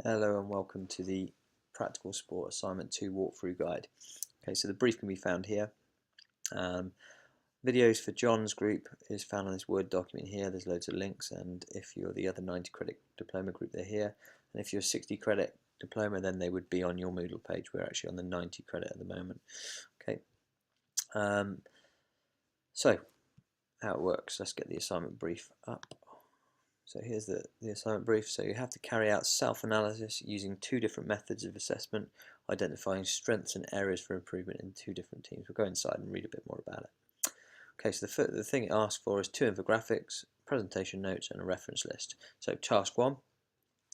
Hello and welcome to the Practical Sport Assignment 2 walkthrough guide. Okay, so the brief can be found here. Videos for John's group is found on this Word document here. There's loads of links, and if you're the other 90 credit diploma group, they're here. And if you're a 60 credit diploma, then they would be on your Moodle page. We're actually on the 90 credit at the moment. Okay, so how it works. Let's get the assignment brief up. So here's the assignment brief. So you have to carry out self-analysis using two different methods of assessment, identifying strengths and areas for improvement in two different teams. We'll go inside and read a bit more about it. Okay, so the thing it asks for is two infographics, presentation notes, and a reference list. So task one,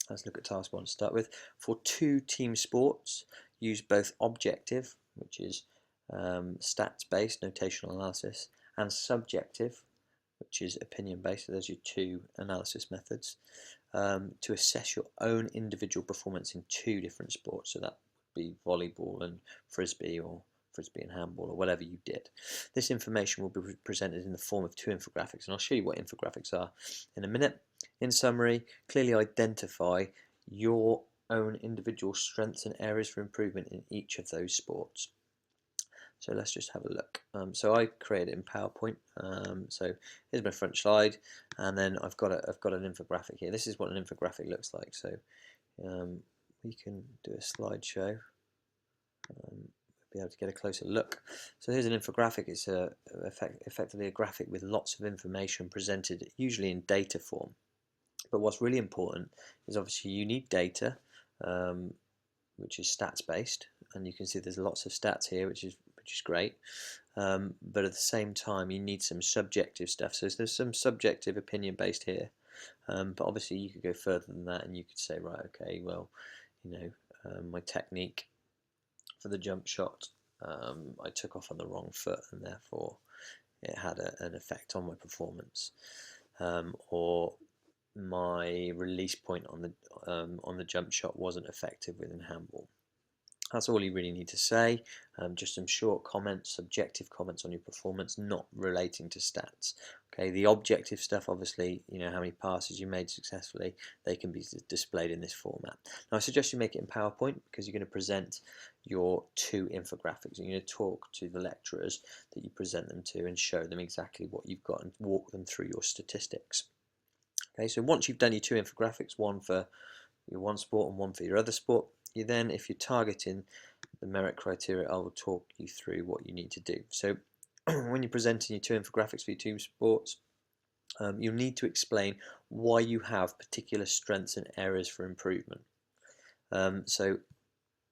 let's look at task one to start with. For two team sports, use both objective, which is stats-based notational analysis, and subjective, which is opinion-based. So those are your two analysis methods to assess your own individual performance in two different sports. So that would be volleyball and frisbee, or frisbee and handball, or whatever you did. This information will be presented in the form of two infographics, and I'll show you what infographics are in a minute. In summary, clearly identify your own individual strengths and areas for improvement in each of those sports. So let's just have a look. So I created it in PowerPoint. So here's my front slide, and then I've got an infographic here. This is what an infographic looks like. So we can do a slideshow. Be able to get a closer look. So here's an infographic. It's effectively a graphic with lots of information presented, usually in data form. But what's really important is obviously you need data, which is stats based, and you can see there's lots of stats here, which is great. But at the same time, you need some subjective stuff. So there's some subjective opinion based here, but obviously you could go further than that, and you could say, right, okay, well, my technique for the jump shot, I took off on the wrong foot, and therefore it had an effect on my performance, or my release point on the jump shot wasn't effective within handball. That's all you really need to say. Just some short comments, subjective comments on your performance, not relating to stats. Okay, the objective stuff, obviously, how many passes you made successfully, they can be displayed in this format. Now, I suggest you make it in PowerPoint because you're going to present your two infographics. You're going to talk to the lecturers that you present them to and show them exactly what you've got and walk them through your statistics. Okay, so once you've done your two infographics, one for your one sport and one for your other sport, you then, if you're targeting the merit criteria, I will talk you through what you need to do. So when you're presenting your two infographics for your two sports, you'll need to explain why you have particular strengths and areas for improvement. So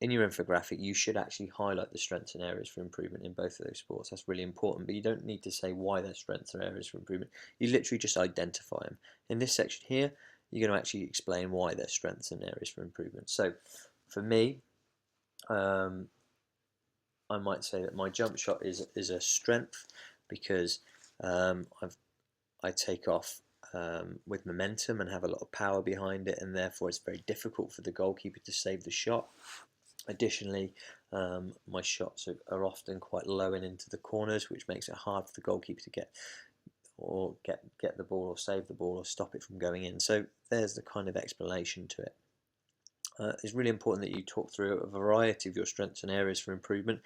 in your infographic, you should actually highlight the strengths and areas for improvement in both of those sports. That's really important, but you don't need to say why they're strengths or areas for improvement. You literally just identify them. In this section here, you're going to actually explain why they're strengths and areas for improvement. So for me, I might say that my jump shot is a strength because I take off with momentum and have a lot of power behind it, and therefore it's very difficult for the goalkeeper to save the shot. Additionally, my shots are often quite low and into the corners, which makes it hard for the goalkeeper to get the ball or save the ball or stop it from going in. So there's the kind of explanation to it. It's really important that you talk through a variety of your strengths and areas for improvement.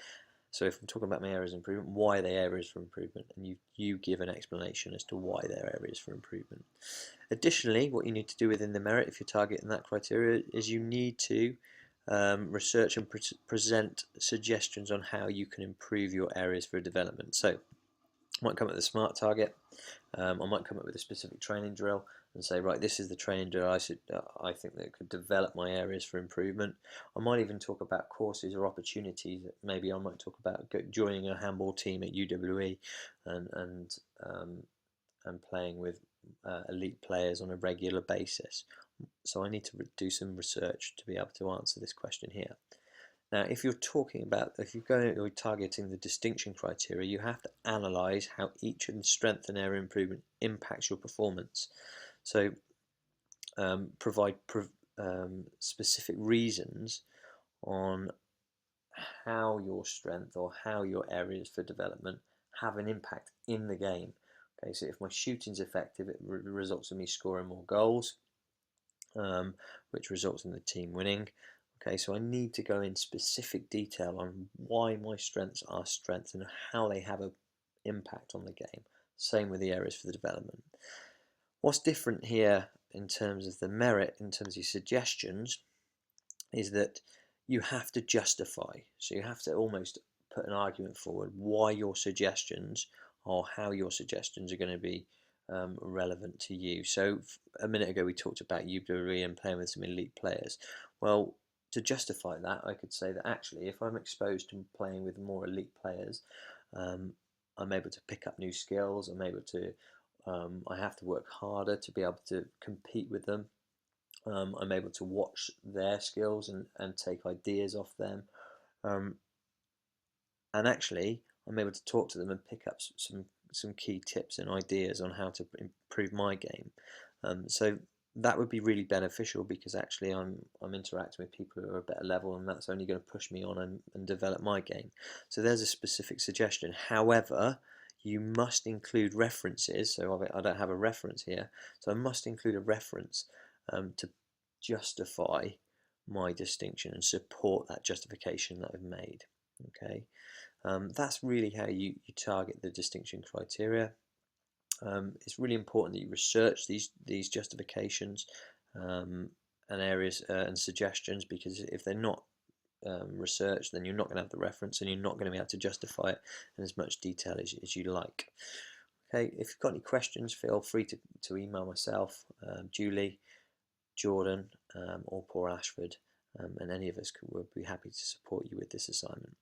So if I'm talking about my areas of improvement, why are they areas for improvement? And you give an explanation as to why they're areas for improvement. Additionally, what you need to do within the merit, if you're targeting that criteria, is you need to research and present suggestions on how you can improve your areas for development. So I might come up with a SMART target. I might come up with a specific training drill and say, right, this is the training drill I think that could develop my areas for improvement. I might even talk about courses or opportunities. Maybe I might talk about joining a handball team at UWE and playing with elite players on a regular basis. So I need to do some research to be able to answer this question here. Now, if you're targeting the distinction criteria, you have to analyse how each of the strength and area improvement impacts your performance. So provide specific reasons on how your strength or how your areas for development have an impact in the game. Okay, so if my shooting's effective, it results in me scoring more goals. which results in the team winning. Okay, so I need to go in specific detail on why my strengths are strengths and how they have an impact on the game. Same with the areas for the development. What's different here in terms of the merit, in terms of your suggestions, is that you have to justify. So you have to almost put an argument forward why your suggestions or how your suggestions are going to be relevant to you. So a minute ago we talked about UWE and playing with some elite players. Well, to justify that, I could say that actually if I'm exposed to playing with more elite players, I'm able to pick up new skills. I'm able to I have to work harder to be able to compete with them. I'm able to watch their skills and take ideas off them. And actually, I'm able to talk to them and pick up some key tips and ideas on how to improve my game. So that would be really beneficial because actually I'm interacting with people who are a better level, and that's only going to push me on and develop my game. So there's a specific suggestion. However, you must include references. So I don't have a reference here, so I must include a reference to justify my distinction and support that justification that I've made. Okay, that's really how you target the distinction criteria. It's really important that you research these justifications and areas and suggestions, because if they're not researched, then you're not going to have the reference and you're not going to be able to justify it in as much detail as you like. Okay, if you've got any questions, feel free to email myself, Julie, Jordan, or Paul Ashford, and any of us would be happy to support you with this assignment.